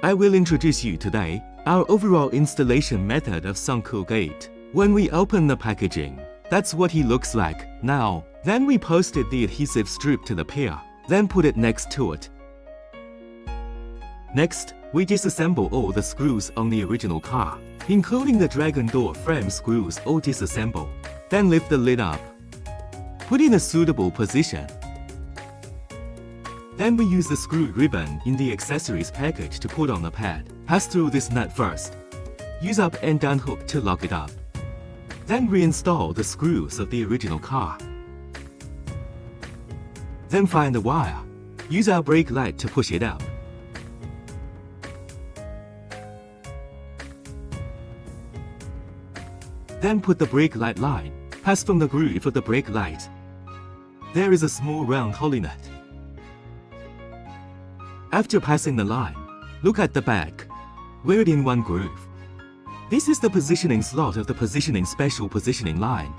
I will introduce you today our overall installation method of Suncool Gate. When we open the packaging, that's what he looks like now. Then we posted the adhesive strip to the pair, then put it next to it. Next, we disassemble all the screws on the original car, including the dragon door frame screws all disassemble. Then lift the lid up. Put in a suitable position. Then we use the screw ribbon in the accessories package to put on the pad. Pass through this nut first. Use up and down hook to lock it up. Then reinstall the screws of the original car. Then find the wire. Use our brake light to push it up. Then put the brake light line. Pass from the groove of the brake light. There is a small round hole in it. After passing the line, look at the back. Wear it in one groove. This is the positioning slot of the positioning special positioning line.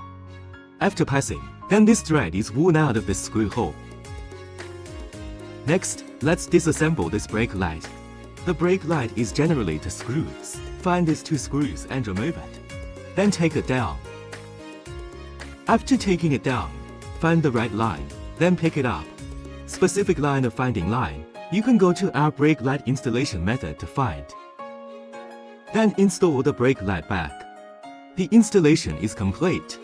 After passing, then this thread is worn out of this screw hole. Next, let's disassemble this brake light. The brake light is generally the screws. Find these two screws and remove it. Then take it down. After taking it down, find the right line, then pick it up. Specific line of finding line, you can go to our brake light installation method to find. Then install the brake light back. The installation is complete.